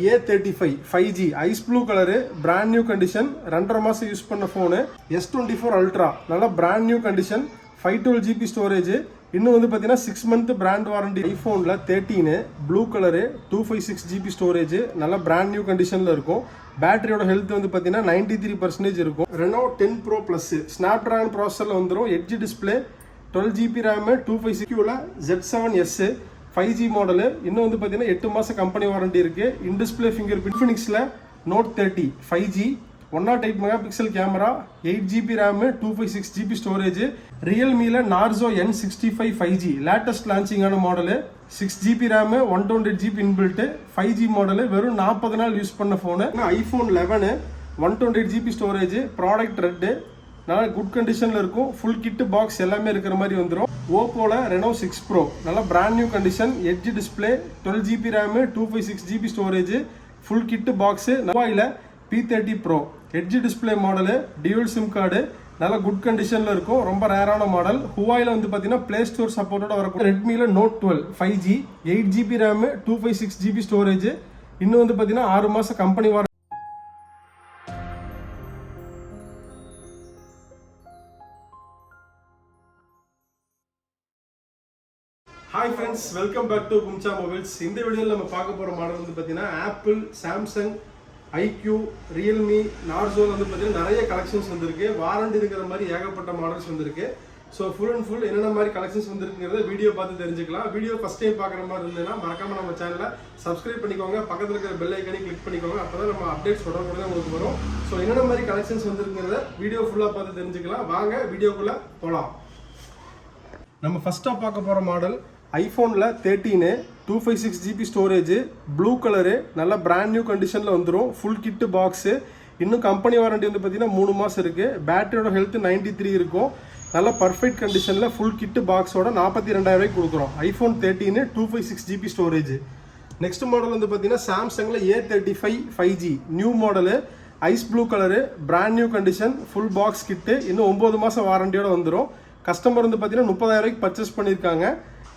A35 5G ice blue colour, brand new condition, 2.5 மாசம் use பண்ண phone. S24 ultra நல்ல brand new condition, 512 GB storage. இன்னும் வந்து பார்த்தீங்கன்னா 6 மந்த் பிராண்ட் வாரண்டி. ஐஃபோனில் 13 ப்ளூ கலரு, 256 GB ஸ்டோரேஜ், நல்ல பிராண்ட் நியூ கண்டிஷனில் இருக்கும். பேட்டரியோட ஹெல்த் வந்து பார்த்தீங்கன்னா 93% இருக்கும். Reno 10 Pro Plus Snapdragon ப்ராசஸரில் வந்துடும். Edge display, 12 GB RAM, 256 Z7S 5G model. இன்னும் வந்து பார்த்தீங்கன்னா 8 மாதம் கம்பெனி வாரண்டி இருக்கு. In display fingerprint. இன்ஃபினிக்ஸில் Note 30 5G 108 megapixel camera, 8 GB RAM, 256 GB storage. ரியல்மியில் Narzo N65 5G லேட்டஸ்ட் லான்ச்சிங்கான model, 6 GB RAM, 128 GB inbuilt, 5G model. வெறும் 40 நாள் யூஸ் பண்ண phone. IPhone 11 128 GB storage. Product red, நல்லா good கண்டிஷனில் இருக்கும். ஃபுல் கிட்டு பாக்ஸ் எல்லாமே இருக்கிற மாதிரி வந்துடும். ஓப்போல Reno 6 Pro நல்லா brand new condition, edge display, 12 GB RAM, 256 GB storage, full kit box. ஹுவாயில் P30 Pro edge display model, dual SIM card, நல்லா குட் கண்டிஷனில் இருக்கும். ரொம்ப ரேரான மாடல். ஹுவாயில் வந்து பார்த்தீங்கன்னா பிளே ஸ்டோர் சப்போர்ட்டோட வரக்கும். ரெட்மியில் Note 12 5G 8 GB RAM, 256 GB storage. இன்னும் வந்து பார்த்தீங்கன்னா 6 மாதம் company warranty. Hi friends, welcome back to Kumsa mobiles. இந்த வீடியோவில் நம்ம பார்க்க போகிற மாடல் வந்து பார்த்தீங்கன்னா ஆப்பிள், சாம்சங், ஐக்யூ, ரியல்மி, நார்சோல் வந்து பார்த்தீங்கன்னா நிறைய கலெக்ஷன்ஸ் வந்திருக்கு. வாரண்டி இருக்கிற மாதிரி ஏகப்பட்ட மாடல்ஸ் வந்திருக்கு. ஸோ ஃபுல் அண்ட் ஃபுல் என்னென்ன மாதிரி கலெக்ஷன்ஸ் வந்துருக்குங்கிறத வீடியோ பார்த்து தெரிஞ்சுக்கலாம். வீடியோ ஃபஸ்ட் டைம் பார்க்குற மாதிரி இருந்ததுன்னா மறக்காம நம்ம சேனலை சப்ஸ்கிரைப் பண்ணிக்கோங்க, பக்கத்தில் இருக்கிற பெல் ஐக்கனை கிளிக் பண்ணிக்கோங்க. அப்போ தான் நம்ம அப்டேட்ஸ் உடனே உங்களுக்கு வரும். ஸோ என்னென்ன மாதிரி கலெக்ஷன்ஸ் வந்துருக்குங்கிறத வீடியோ ஃபுல்லாக பார்த்து தெரிஞ்சுக்கலாம். வாங்க வீடியோக்குள்ளே போகலாம். நம்ம ஃபஸ்ட்டாக பார்க்க போகிற மாடல் ஐஃபோனில் 13 256 GB ஸ்டோரேஜ், ப்ளூ கலரு, நல்ல பிராண்ட் நியூ கண்டிஷனில் வந்துடும். Full kit box. இன்னும் கம்பெனி வாரண்டி வந்து பார்த்தீங்கன்னா 3 மாதம் இருக்குது. பேட்டரியோட ஹெல்த் 93 இருக்கும். நல்ல பர்ஃபெக்ட் கண்டிஷனில் ஃபுல் கிட்டு பாக்ஸோட 42,000 கொடுக்குறோம். IPhone 13 256 GB storage. Next model வந்து பார்த்தீங்கன்னா சாம்சங்கில் A35 5G new model, ice blue colour, brand new condition, full box kit. இன்னும் 9 மாதம் வாரண்டியோட வந்துடும். கஸ்டமர் வந்து பார்த்தீங்கன்னா 30,000 பர்ச்சேஸ் பண்ணியிருக்காங்க.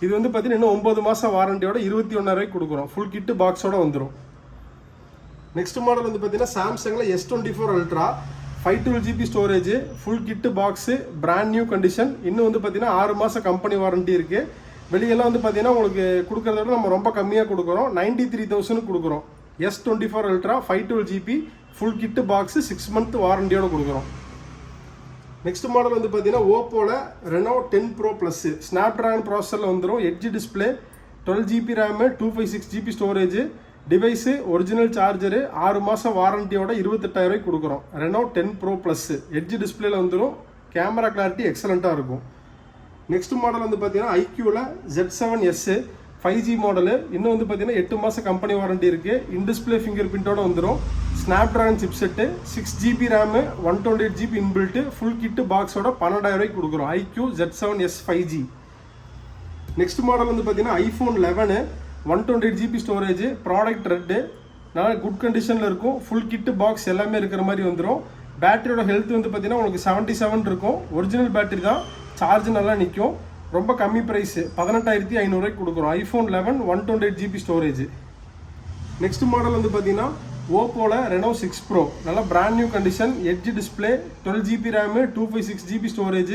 இது வந்து பார்த்தீங்கன்னா இன்னும் 9 மாதம் வாரண்டியோட 21,000 கொடுக்குறோம். ஃபுல் கிட்டு பாக்ஸோட வந்துடும். நெக்ஸ்ட் மாடல் வந்து பார்த்தீங்கன்னா சாம்சங்கில் S24 ultra 512 GB storage, full kit box, brand new condition. இன்னும் வந்து பார்த்தீங்கன்னா 6 மாதம் கம்பெனி வாரண்டி இருக்குது. வெளியெல்லாம் வந்து பார்த்தீங்கன்னா உங்களுக்கு கொடுக்குறத விட நம்ம ரொம்ப கம்மியாக கொடுக்குறோம். 93,000 கொடுக்குறோம். S24 ultra 512 GB full kit box, 6 month வாரண்டியோட கொடுக்குறோம். நெக்ஸ்ட் மாடல் வந்து பார்த்தீங்கன்னா ஓப்போல Reno 10 Pro Plus Snapdragon ப்ராசஸரில் வந்துடும். Edge display, 12 GB RAM, 256 GB storage. Device original charger, 6 மாதம் வாரண்டியோட 28,000 கொடுக்குறோம். Reno 10 Pro Plus எட்ஜ் டிஸ்பிளேல வந்துடும். கேமரா கிளாரிட்டி எக்ஸலண்ட்டாக இருக்கும். நெக்ஸ்ட் மாடல் வந்து பார்த்தீங்கன்னா ஐக்யூவில் Z7S 5G மாடலு. இன்னும் வந்து பார்த்தீங்கன்னா 8 மாதம் கம்பெனி வாரண்டி இருக்குது. இன்டிஸ்பிளே ஃபிங்கர் பிரிண்டோட வந்துடும். Snapdragon chipset, 6 GB RAM, 128 GB inbuilt, full kit பாக்ஸோட 12,000 கொடுக்குறோம். IQ Z7S 5G. Next model வந்து பார்த்தீங்கன்னா iPhone 11 128 GB storage, product red, நல்லா குட் கண்டிஷனில் இருக்கும். ஃபுல் கிட்டு பாக்ஸ் எல்லாமே இருக்கிற மாதிரி வந்துடும். பேட்டரியோட ஹெல்த் வந்து பார்த்தீங்கன்னா உங்களுக்கு 77 இருக்கும். ஒரிஜினல் பேட்டரி தான், சார்ஜ் நல்லா நிற்கும். ரொம்ப கம்மி ப்ரைஸு, 18,500 கொடுக்குறோம். IPhone 11 128 GB storage. Next model வந்து பார்த்தீங்கன்னா ஓப்போல Reno 6 Pro நல்லா brand new condition, edge display, 12 GB RAM, 256 GB storage,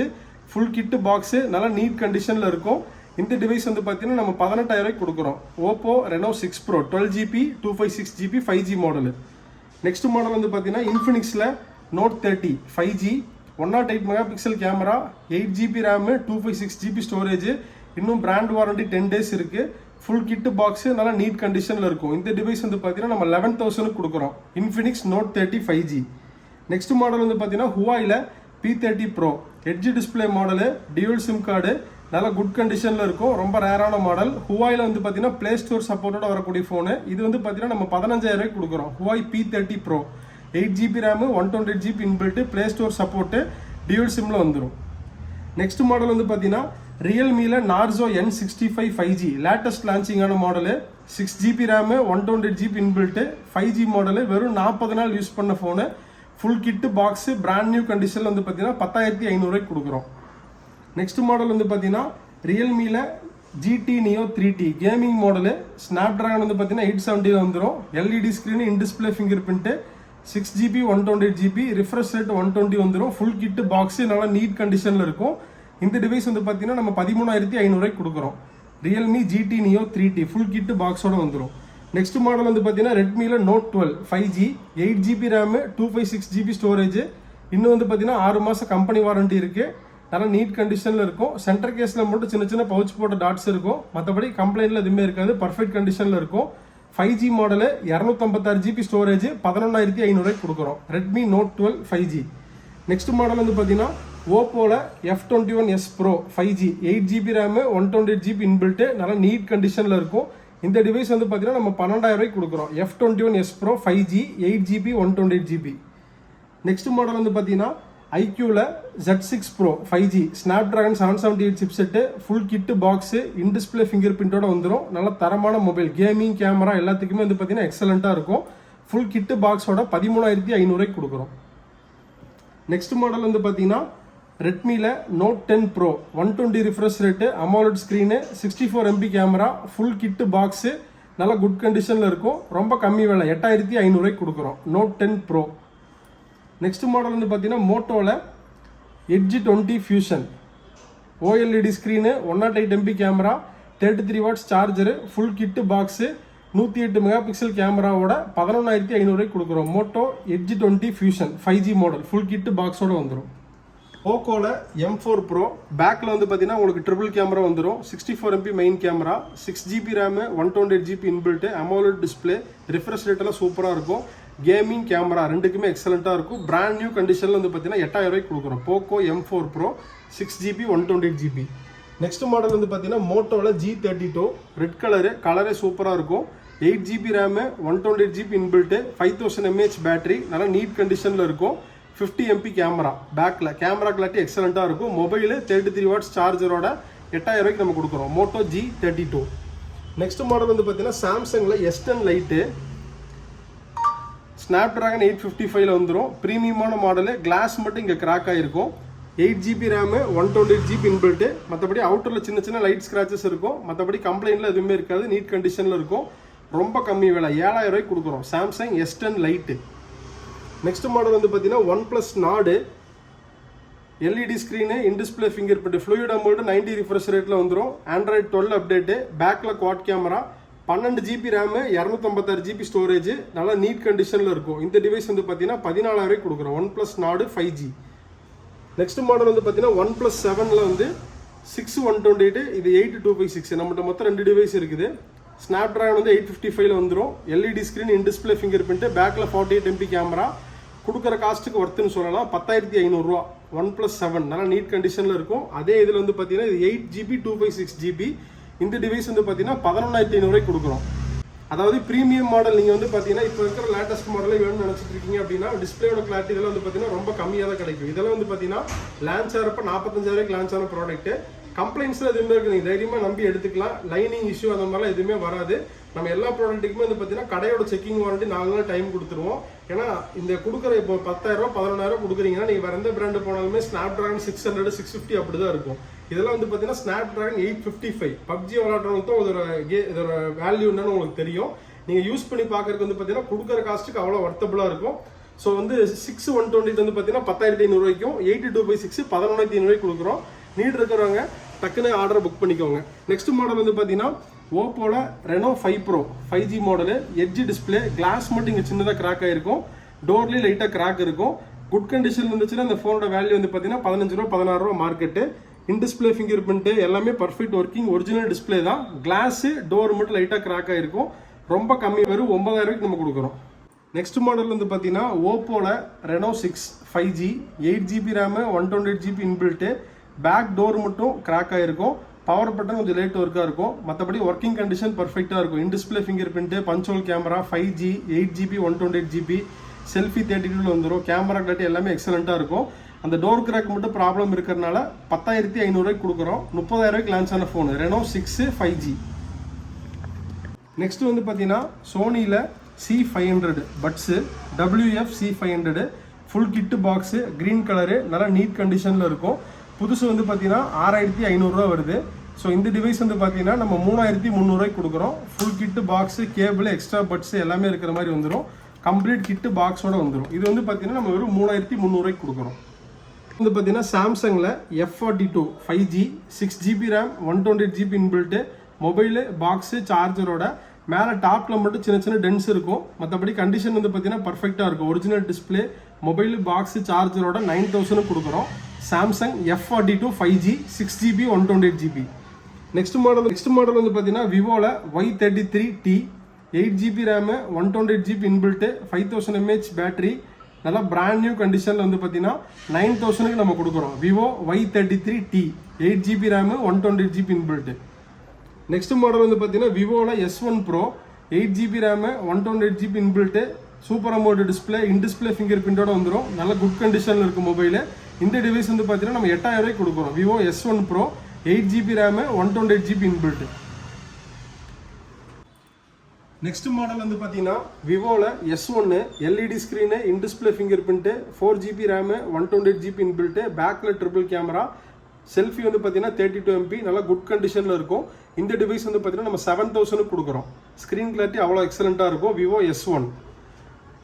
full kit box, நல்லா நீட் கண்டிஷனில் இருக்கும். இந்த டிவைஸ் வந்து பார்த்தீங்கன்னா நம்ம 18,000 கொடுக்குறோம். Oppo Reno 6 Pro 12 GB 256 GB 5G model. Next model வந்து பார்த்தீங்கன்னா இன்ஃபினிக்ஸில் Note 30 5G 108 megapixel camera, 8 GB RAM, 256 GB storage. இன்னும் பிராண்ட் வாரண்டி 10 days இருக்குது. ஃபுல் கிட்டு பாக்ஸு, நல்லா நீட் கண்டிஷனில் இருக்கும். இந்த டிவைஸ் வந்து பார்த்தீங்கன்னா நம்ம 11,000 கொடுக்குறோம். Infinix Note 30 5G. Next model வந்து பார்த்தீங்கன்னா ஹுவாயில் P30 Pro edge display model, dual SIM card, நல்லா குட் கண்டிஷனில் இருக்கும். ரொம்ப ரேரான மாடல். ஹுவாயில் வந்து பார்த்தீங்கன்னா பிளே ஸ்டோர் சப்போர்ட்டோட வரக்கூடிய ஃபோனு. இது வந்து பார்த்தீங்கன்னா நம்ம 15,000 கொடுக்குறோம். Huawei P30 Pro 8 GB RAM, 128 GB inbuilt, play store support, dual சிம்மில் வந்துடும். நெக்ஸ்ட் மாடல் வந்து பார்த்தீங்கன்னா ரியல்மியில் Narzo N65 5G லேட்டஸ்ட் லான்ச்சிங்கான model, 6 GB RAM, 128 GB inbuilt, 5G model. வெறும் 40 நாள் யூஸ் பண்ண phone. Full kit box, brand new கண்டிஷனில் வந்து பார்த்தீங்கன்னா 10,500 கொடுக்குறோம். நெக்ஸ்ட் மாடல் வந்து பார்த்தீங்கன்னா ரியல்மியில் GT Neo 3T gaming model. Snapdragon வந்து பார்த்தீங்கன்னா 870 வந்துடும். LED screen, in display finger print, 6GB 128GB, refresh rate 120 வந்துடும். ஃபுல் கிட்டு பாக்ஸு நல்லா நீட் கண்டிஷனில் இருக்கும். இந்த டிவைஸ் வந்து பார்த்தீங்கன்னா நம்ம 13,500 கொடுக்குறோம். Realme GT Neo 3T full kit பாக்ஸோட வந்துடும். நெக்ஸ்ட் மாடல் வந்து பார்த்தீங்கன்னா ரெட்மியில் Note 12 5G 8GB RAM 256GB storage. இன்னும் வந்து பார்த்தீங்கன்னா 6 மாதம் கம்பெனி வாரண்டி இருக்குது. நல்லா நீட் கண்டிஷனில் இருக்கும். சென்டர் கேஸில் மட்டும் சின்ன சின்ன பவுச் போட்ட டாட்ஸ் இருக்கும். மற்றபடி கம்ப்ளைண்ட்டில் எதுவுமே இருக்காது. பர்ஃபெக்ட் கண்டிஷனில் இருக்கும். 5G மாடலு 256GB ஸ்டோரேஜ் 11,500 கொடுக்குறோம். Redmi Note 12 5G. Next model வந்து பார்த்தீங்கன்னா ஓப்போவில் F21s Pro 5G 8GB RAM 128GB inbuilt நல்லா நீட் கண்டிஷனில் இருக்கும். இந்த டிவைஸ் வந்து பார்த்தீங்கன்னா நம்ம 12,000 கொடுக்குறோம். F21s Pro 5G 8GB 128GB. Next model வந்து பார்த்தீங்கன்னா ஐக்யூவில் Z6 Pro 5G Snapdragon 778 chipset full kit box in display finger பிரிண்டோட வந்துடும். நல்ல தரமான மொபைல், கேமிங் கேமரா எல்லாத்துக்குமே வந்து பார்த்தீங்கன்னா எக்ஸலண்ட்டாக இருக்கும். ஃபுல் கிட்டு பாக்ஸோட 13,500 கொடுக்குறோம். நெக்ஸ்ட் மாடல் வந்து பார்த்தீங்கன்னா ரெட்மியில் Note 10 Pro 120 refresh rate, amoled screen, 64MP camera, full kit box நல்லா குட் கண்டிஷனில் இருக்கும். ரொம்ப கம்மி விலை 8,500 கொடுக்குறோம். Note 10 Pro. நெக்ஸ்ட் மாடல் வந்து பார்த்தீங்கன்னா மோட்டோவில் Edge 20 Fusion OLED screen, 108MP camera, 33 watts charger, full kit box, 108 megapixel கேமராவோட 11,500 கொடுக்குறோம். Moto Edge 20 Fusion 5G model full kit பாக்ஸோட வந்துடும். போக்கோவில் M4 Pro பேக்கில் வந்து பார்த்தீங்கன்னா உங்களுக்கு ட்ரிபிள் கேமரா வந்துடும். 64MP main camera, 6GB RAM 128GB inbuilt, AMOLED display, refresh ரேட்டெல்லாம் சூப்பராக இருக்கும். கேமிங் கேமரா ரெண்டுக்குமே எக்ஸலண்ட்டாக இருக்கும். பிராண்ட் நியூ கண்டிஷனில் வந்து பார்த்தீங்கன்னா 8,000 கொடுக்குறோம். Poco M4 Pro 6GB 128GB. Next model வந்து பார்த்தீங்கன்னா மோட்டோவில் G32 ரெட் கலரே சூப்பராக இருக்கும். 8GB RAM 128GB inbuilt, 5000 mAh battery, நல்லா நீட் கண்டிஷனில் இருக்கும். 50MP கேமரா, பேக்கில் கேமரா கிளாரிட்டி எக்ஸலண்ட்டாக இருக்கும். மொபைலு 33 வாட்ஸ் சார்ஜரோட 8,000 நம்ம கொடுக்குறோம். Moto G32. நெக்ஸ்ட் மாடல் வந்து பார்த்தீங்கன்னா சாம்சங்கில் S10 லைட்டு ஸ்னாப்ட்ராகன் 855 வந்துடும். ப்ரீமியமான மாடலு, கிளாஸ் மட்டும் இங்கே கிராக் ஆகிருக்கும். 8GB ரேமு 128GB இன்பில்ட்டு, மற்றபடி அவுட்டரில் சின்ன சின்ன லைட் ஸ்க்ராச்சஸ் இருக்கும். மற்றபடி கம்ப்ளைண்ட்டில் எதுவுமே இருக்காது. நீட் கண்டிஷனில் இருக்கும். ரொம்ப கம்மி விலை 7,000 கொடுக்குறோம். Samsung S10 light. Next model வந்து பார்த்தீங்கன்னா OnePlus Nord LED screen, in display finger print, fluid amount 90 refresh ரேட்டில் வந்துடும். Android 12 அப்டேட்டு, பேக்கில் quad camera, 12GB RAM 256GB storage, நல்லா நீட் கண்டிஷனில் இருக்கும். இந்த டிவைஸ் வந்து பார்த்தீங்கன்னா 14,000 கொடுக்குறோம். OnePlus Nord 5G. Next model வந்து பார்த்தீங்கன்னா OnePlus 7ல் வந்து 6/128, இது 8/256. நம்மகிட்ட மொத்தம் 2 டிவைஸ் இருக்குது. ஸ்னாப்ட்ராகன் வந்து 855 வந்துடும். எல்இடி ஸ்க்ரீன், இன் டிஸ்பிளே ஃபிங்கர் பிரிண்ட், பேக்கில் 48MP கேமரா. கொடுக்குற காஸ்ட்டுக்கு ஒர்த்துன்னு சொல்லலாம். 10,500 OnePlus 7 நல்லா நீட் கண்டிஷனில் இருக்கும். அதே இதில் வந்து பார்த்தீங்கன்னா இது 8GB 256GB. இந்த டிவைஸ் வந்து பார்த்தீங்கன்னா 11,500 கொடுக்குறோம். அதாவது ப்ரீமியம் மாடல் நீங்கள் வந்து பார்த்தீங்கன்னா இப்போ இருக்கிற லேட்டஸ்ட் மாடலே வேணும்னு நினச்சிட்டு இருக்கீங்க அப்படின்னா டிஸ்பிளேயோட கிளாரிட்டி இதெல்லாம் வந்து பார்த்தீங்கன்னா ரொம்ப கம்மியாக தான் கிடைக்கும். இதெல்லாம் வந்து பார்த்தீங்கன்னா லான்ச் ஆகிறப்ப 45,000 லான்ச் ஆன ப்ராடக்ட்டு. கம்ப்ளைண்ட்ஸில் எதுவுமே இருக்குது, நீங்கள் தைரியமாக நம்பி எடுத்துக்கலாம். லைனிங் இஷ்யூ அந்த மாதிரிலாம் எதுவுமே வராது. நம்ம எல்லா ப்ராடக்ட்டுக்குமே வந்து பார்த்தீங்கன்னா கடையோட செக்கிங் வாரண்டி 4 நாள் டைம் கொடுத்துருவோம். ஏன்னா இந்த கொடுக்குற இப்போ 10,000 11,000 கொடுக்குறீங்கன்னா நீங்கள் வேறு எந்த பிராண்டு போனாலுமே ஸ்னாப்ட்ராகன் 600 650 அப்படி தான் இருக்கும். இதெல்லாம் வந்து பார்த்தீங்கன்னா ஸ்னாப்ட்ராகன் 855 பப்ஜி விளாட்றவங்க தான் இதோட வேல்யூ என்னன்னு உங்களுக்கு தெரியும். நீங்கள் யூஸ் பண்ணி பார்க்கறதுக்கு வந்து பார்த்தீங்கன்னா கொடுக்குற காஸ்ட்டுக்கு அவ்வளோ வர்த்தபுளாக இருக்கும். ஸோ வந்து 6/128 வந்து பார்த்தீங்கன்னா 10,500 8/256 11,500 கொடுக்குறோம். நீட் இருக்கிறவங்க டக்குன்னு ஆர்டரை புக் பண்ணிக்கோங்க. நெக்ஸ்ட் மாடல் வந்து பார்த்தீங்கன்னா ஓப்போவில் Reno 5 Pro 5G model, edge display, glass மட்டும் இங்கே சின்னதாக கிராக் ஆகிருக்கும். டோர்லேயே லைட்டாக கிராக் இருக்கும். குட் கண்டிஷன் இருந்துச்சுன்னா அந்த ஃபோனோட வேல்யூ வந்து பார்த்தீங்கன்னா 15 ரூபா 16 ரூபா மார்க்கெட்டு. இன் டிஸ்பிளே ஃபிங்கர் பிரிண்ட்டு எல்லாமே பர்ஃபெக்ட் ஒர்க்கிங் ஒரிஜினல் டிஸ்பிளே தான். கிளாஸு டோர் மட்டும் லைட்டாக கிராக் ஆகிருக்கும். ரொம்ப கம்மி, வெறும் 9,000 நம்ம கொடுக்குறோம். நெக்ஸ்ட் மாடல் வந்து பார்த்தீங்கன்னா ஓப்போவில் Reno 6 5G 8GB RAM 128GB inbuilt, back door மட்டும் கிராக் ஆகிருக்கும். பவர் பட்டன் கொஞ்சம் லேட் ஒர்க்காக இருக்கும். மற்றபடி ஒர்க்கிங் கண்டிஷன் பர்ஃபெக்டாக இருக்கும். இன் டிஸ்பிளே ஃபிங்கர் பிரிண்ட்டு, பஞ்சுவல் camera, 5G 8GB 128GB, selfie 32 வந்துடும். கேமரா கிளாரிட்டி எல்லாமே எக்ஸலண்ட்டாக இருக்கும். அந்த டோர் கிராக் மட்டும் ப்ராப்ளம் இருக்கிறதுனால 10,500 கொடுக்குறோம். 30,000 லான்ச் ஆன ஃபோனு Reno 6 5G. நெக்ஸ்ட் வந்து பார்த்தீங்கன்னா சோனியில் C500 buds WF C500 full kit box, green colour, நல்லா நீட் கண்டிஷனில் இருக்கும். புதுசு வந்து பார்த்தீங்கன்னா 6,500 வருது. ஸோ இந்த டிவைஸ் வந்து பார்த்தீங்கன்னா நம்ம 3300 கொடுக்குறோம். Full kit box, cable, extra buds எல்லாமே இருக்கிற மாதிரி வந்துடும். கம்ப்ளீட் கிட்டு பாக்ஸோட வந்துடும். இது வந்து பார்த்தீங்கன்னா நம்ம வெறும் 3300 கொடுக்குறோம். வந்து பார்த்தீங்கன்னா சாம்சங்கில் F42 5G 6GB RAM 128GB inbuilt, mobile, box, சார்ஜரோட மேலே டாப்பில் மட்டும் சின்ன சின்ன டென்ஸ் இருக்கும். மற்றபடி கண்டிஷன் வந்து பார்த்தீங்கன்னா பர்ஃபெக்டாக இருக்கும். ஒரிஜினல் டிஸ்பிளே, மொபைலு, பாக்ஸு, சார்ஜரோட 9000 கொடுக்குறோம். Samsung F42 5G 6GB 128GB. Next model வந்து பார்த்தீங்கன்னா விவோவில் Y33T 8GB RAM 128GB inbuilt 5000 mAh battery, நல்லா பிராண்ட் நியூ கண்டிஷனில் வந்து பார்த்தீங்கன்னா 9000க்கு நம்ம கொடுக்குறோம். Vivo Y33T 8GB RAM 128GB inbuilt. Next model வந்து பார்த்தீங்கன்னா விவோவில் S1 Pro 8GB RAM 128GB inbuilt, super AMOLED display, in display finger பிரிண்டோட வந்துடும். நல்ல குட் கண்டிஷனில் இருக்கும் மொபைலு. இந்த டிவைஸ் வந்து பார்த்தீங்கன்னா நம்ம 8000 கொடுக்குறோம். Vivo S1 Pro 8GB RAM 128GB inbuilt. Next model வந்து பார்த்தீங்கன்னா விவோவில் S1 LED screen, in display finger print, 4GB RAM 128GB inbuilt, பேக்கில் ட்ரிபிள் கேமரா, செல்ஃபி வந்து பார்த்தீங்கன்னா 32 MP, நல்லா குட் கண்டிஷனில் இருக்கும். இந்த டிவைஸ் வந்து பார்த்தீங்கன்னா நம்ம 7000 கொடுக்குறோம். ஸ்க்ரீன் கிளாரிட்டி அவ்வளோ எக்ஸலண்ட்டாக இருக்கும். Vivo S1.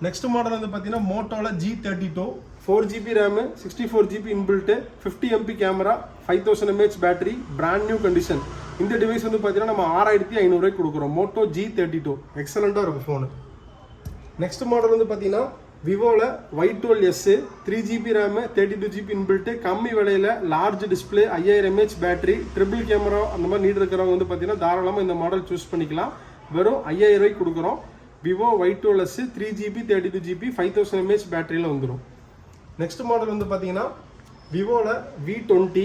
நெக்ஸ்ட் மாடல் வந்து பார்த்தீங்கன்னா மோட்டோவில் G32 4GB RAM 64GB inbuilt, 50 MP camera, 5000 mAh battery, brand new condition. இந்த டிவைஸ் வந்து பார்த்தீங்கன்னா நம்ம 6500 கொடுக்குறோம். மோட்டோ G32 எக்ஸலண்ட்டாக இருக்கும் ஃபோனு. நெக்ஸ்ட் மாடல் வந்து பார்த்தீங்கன்னா விவோவில் Y12S 3GB RAM 32GB inbuilt, கம்மி விலையில் large display, 5000 mAh battery, triple camera அந்த மாதிரி நீட் இருக்கிறவங்க வந்து பார்த்தீங்கன்னா தாராளமாக இந்த மாடல் சூஸ் பண்ணிக்கலாம். வெறும் 5000 கொடுக்குறோம். Vivo Y12S 3GB 32GB 5000 mAh பேட்டரியில் வந்துடும். நெக்ஸ்ட் மாடல் வந்து பார்த்தீங்கன்னா விவோவில் V20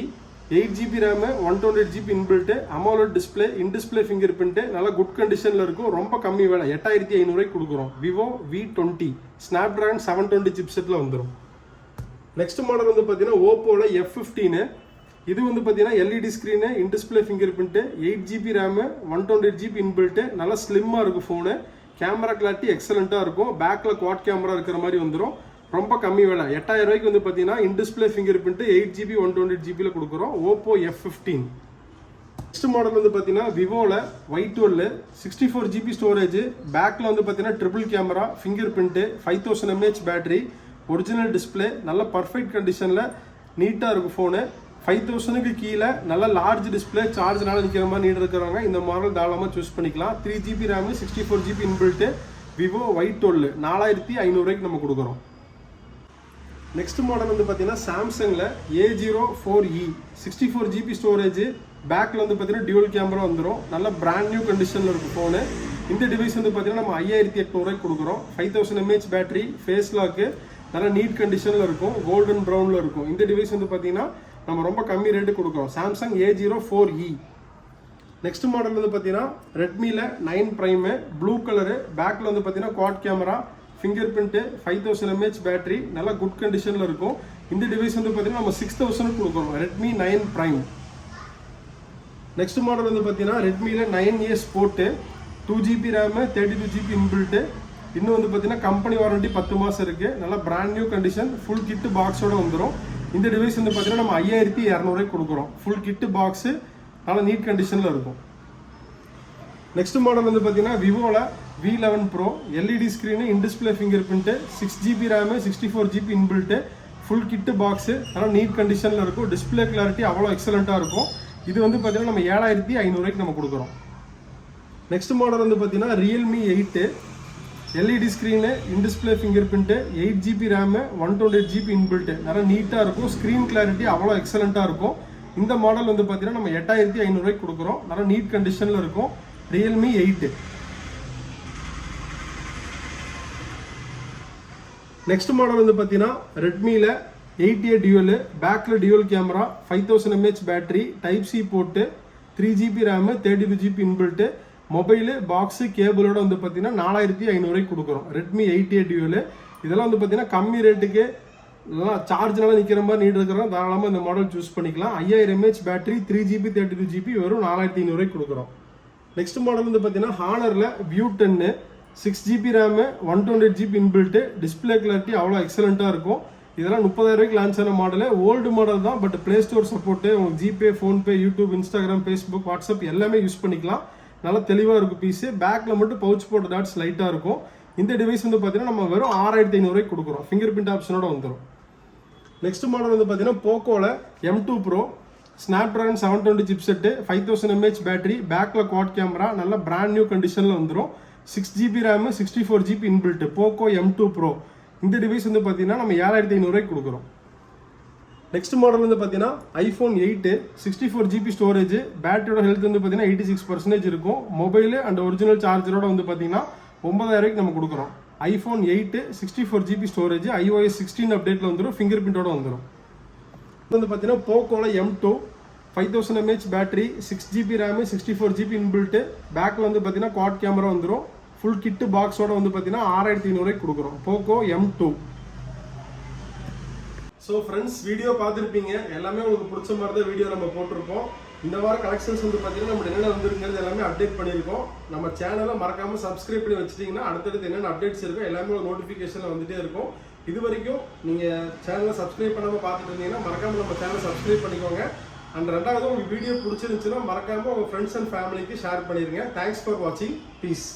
8GB RAM 128GB inbuilt, AMOLED display, in display finger print, நல்லா குட் கண்டிஷனில் இருக்கும். ரொம்ப கம்மி விலை 8500 கொடுக்குறோம். விவோ V20 ஸ்னாப்ட்ராகன் 720 சிப்செட்டில் வந்துடும். நெக்ஸ்ட் மாடல் வந்து பார்த்தீங்கன்னா ஓப்போவில் F15. இது வந்து பார்த்தீங்கன்னா LED screen, in display finger print, 8GB RAM 128GB inbuilt, நல்லா ஸ்லிம்மாக இருக்கும் ஃபோனு. கேமரா கிளாரிட்டி எக்ஸலண்ட்டாக இருக்கும். பேக்கில் குவாட் கேமரா இருக்கிற மாதிரி வந்துடும். ரொம்ப கம்மி விலை 8000 வந்து பார்த்தீங்கன்னா இன் டிஸ்பிளே ஃபிங்கர் பிரிண்ட் 8GB 128GBயில் கொடுக்குறோம். Oppo F15. நெக்ஸ்ட் மாடல் வந்து பார்த்தீங்கன்னா விவோவில் Y12 64GB ஸ்டோரேஜ், பேக்கில் வந்து பார்த்தீங்கன்னா triple camera, finger print, 5000 mAh battery, original display, நல்ல பர்ஃபெக்ட் கண்டிஷனில் நீட்டாக இருக்கும் ஃபோனு. 5000க்கு கீழே நல்ல லார்ஜ் டிஸ்பிளே, சார்ஜ்னால நிற்கிற மாதிரி நீட் இருக்கிறவங்க இந்த மாடல் தாராளமாக சூஸ் பண்ணிக்கலாம். 3GB RAM 64GB inbuilt, Vivo Y12 4500 நம்ம கொடுக்குறோம். நெக்ஸ்ட் மாடல் வந்து பார்த்தீங்கன்னா சாம்சங்கில் A04e 64GB ஸ்டோரேஜ், பேக்கில் வந்து பார்த்தீங்கன்னா டியூவல் கேமரா வந்துடும். நல்ல பிராண்ட் நியூ கண்டிஷனில் இருக்கும் ஃபோனு. இந்த டிவைஸ் வந்து பார்த்தீங்கன்னா நம்ம 5800 கொடுக்குறோம். 5000 mAh பேட்டரி, ஃபேஸ் லாக்கு, நல்ல நீட் கண்டிஷனில் இருக்கும். கோல்டன் ப்ரௌனில் இருக்கும். இந்த டிவைஸ் வந்து பார்த்தீங்கன்னா நம்ம ரொம்ப கம்மி ரேட்டு கொடுக்குறோம். Samsung A04e. நெக்ஸ்ட் மாடல் வந்து பார்த்தீங்கன்னா ரெட்மியில் 9 ப்ரைமு, ப்ளூ கலரு, பேக்கில் வந்து பார்த்தீங்கன்னா quad camera, finger print, 5000 mAh battery, நல்லா குட் கண்டிஷனில் இருக்கும். இந்த டிவைஸ் வந்து பார்த்தீங்கன்னா நம்ம 6000 கொடுக்குறோம். Redmi 9 prime. நெக்ஸ்ட் மாடல் வந்து பார்த்தீங்கன்னா ரெட்மியில் 9A sport 2GB RAM 32GB inbuilt, இன்னும் வந்து பார்த்தீங்கன்னா கம்பெனி வாரண்டி 10 மாதம் இருக்குது. நல்லா brand new condition, full kit பாக்ஸோடு வந்துடும். இந்த டிவைஸ் வந்து பார்த்தீங்கன்னா நம்ம 5200 கொடுக்குறோம். ஃபுல் கிட்டு பாக்ஸு, நல்லா நீட் கண்டிஷனில் இருக்கும். நெக்ஸ்ட் மாடல் வந்து பார்த்தீங்கன்னா விவோவில் V11 Pro LED screen, in display finger print, 6GB RAM 64GB inbuilt, full kit box, நல்லா நீட் கண்டிஷனில் இருக்கும். டிஸ்பிளே கிளாரிட்டி அவ்வளோ எக்ஸலண்ட்டாக இருக்கும். இது வந்து பார்த்தீங்கன்னா நம்ம 7500 நம்ம கொடுக்குறோம். நெக்ஸ்ட் மாடல் வந்து பார்த்தீங்கன்னா Realme 8 LED screen, in display finger print, 8GB RAM 128GB inbuilt, நல்லா நீட்டாக இருக்கும். ஸ்க்ரீன் கிளாரிட்டி அவ்வளோ எக்ஸலண்ட்டாக இருக்கும். இந்த மாடல் வந்து பார்த்தீங்கன்னா நம்ம 8500 கொடுக்குறோம். நல்லா நீட் கண்டிஷனில் இருக்கும். Realme 8. நெக்ஸ்ட் மாடல் வந்து பார்த்தீங்கன்னா ரெட்மியில் 8A டியூவல், பேக்கில் dual camera, 5000 mAh battery, type C port, 3GB RAM 32GB inbuilt, mobile, box, கேபிளோட வந்து பார்த்தீங்கன்னா 4500 கொடுக்குறோம். Redmi 8A dual. இதெல்லாம் வந்து பார்த்தீங்கன்னா கம்மி ரேட்டுக்கு நல்லா சார்ஜ்னால நிற்கிற மாதிரி நீட் இருக்கிறோம். தாராளமாக இந்த மாடல் சூஸ் பண்ணிக்கலாம். 5000 mAh பேட்டரி, 3GB 32GB, வெறும் 4500 கொடுக்குறோம். நெக்ஸ்ட் மாடல் வந்து பார்த்தீங்கன்னா ஹானரில் View 10 6GB RAM 128GB inbuilt, display clarity அவ்வளோ எக்ஸலண்ட்டாக இருக்கும். இதெல்லாம் 30,000 ரூபாய்க்கு லான்ச் ஆன மாடலு. ஓல்டு மாடல் தான், பட் பிளே ஸ்டோர் சப்போர்ட்டு, உங்களுக்கு GPay, PhonePe, YouTube, Instagram, Facebook, WhatsApp எல்லாமே யூஸ் பண்ணிக்கலாம். நல்லா தெளிவாக இருக்கும் பீஸு. பேக்கில் மட்டும் பவுச் போட்ட டாட்ஸ் லைட்டாக இருக்கும். இந்த டிவைஸ் வந்து பார்த்தீங்கன்னா நம்ம வெறும் 6,500 ரூபாய்க்கு கொடுக்குறோம். ஃபிங்கர் பிரிண்ட் ஆப்ஷனோட வந்துடும். நெக்ஸ்ட் மாடல் வந்து பார்த்தீங்கன்னா போக்கோவில் M2 Pro Snapdragon 720 chipset, 5000 mAh battery, பேக்கில் குவாட் கேமரா, நல்ல பிராண்ட் நியூ கண்டிஷனில் வந்துடும். 6GB RAM, 64GB inbuilt. Poco M2 Pro இந்த டிவைஸ் வந்து பார்த்தீங்கன்னா நம்ம 7,500 ரூபாய்க்கு கொடுக்குறோம். நெக்ஸ்ட் மாடல் வந்து பார்த்தீங்கன்னா iPhone 8 64GB ஸ்டோரேஜ், பேட்டரியோட ஹெல்த் வந்து பார்த்தீங்கன்னா 86% இருக்கும். மொபைலு அண்ட் ஒரிஜினல் சார்ஜரோட வந்து பார்த்தீங்கன்னா 9,000 ரூபாய்க்கு நம்ம கொடுக்குறோம். iPhone 8 64GB ஸ்டோரேஜ், iOS 16 அப்டேட்டில் வந்துடும், ஃபிங்கர் பிரிண்டோட வந்துடும். வந்து பார்த்தீங்கன்னா போக்கோவில் M2 5000 mAh battery, 6GB RAM, 64GB inbuilt, பேக்கில் வந்து பார்த்தீங்கன்னா குவாட் கேமரா வந்துடும். ஃபுல் கிட்டு பாக்ஸோட வந்து பார்த்தீங்கன்னா 6,500 ரூபாய்க்கு கொடுக்குறோம். Poco M2. So friends, video பார்த்துருப்பீங்க. எல்லாமே உங்களுக்கு பிடிச்ச மாதிரி தான் வீடியோ நம்ம போட்டிருப்போம். இந்த வார கலெக்ஷன்ஸ் வந்து பார்த்தீங்கன்னா நம்ம என்னென்ன வந்துருக்கிறது எல்லாமே அப்டேட் பண்ணியிருக்கோம். நம்ம சேனலை மறக்காமல் சப்ஸ்கிரைப் பண்ணி வச்சிட்டிங்கன்னா அடுத்தடுத்து என்னென்ன அப்டேட்ஸ் இருக்கோ எல்லாமே ஒரு நோட்டிஃபிகேஷனில் வந்துட்டே இருக்கும். இது வரைக்கும் நீங்கள் சேனலை சப்ஸ்கிரைப் பண்ணாமல் பார்த்துட்டு இருந்தீங்கன்னா மறக்காமல் நம்ம சேனலை சப்ஸ்கிரைப் பண்ணிக்கோங்க. அண்ட் ரெண்டாவது உங்களுக்கு வீடியோ பிடிச்சிருந்துச்சுன்னா மறக்காமல் உங்கள் ஃப்ரெண்ட்ஸ் அண்ட் ஃபேமிலிக்கு ஷேர் பண்ணிடுங்க. தேங்க்ஸ் ஃபார் வாட்சிங். பீஸ்.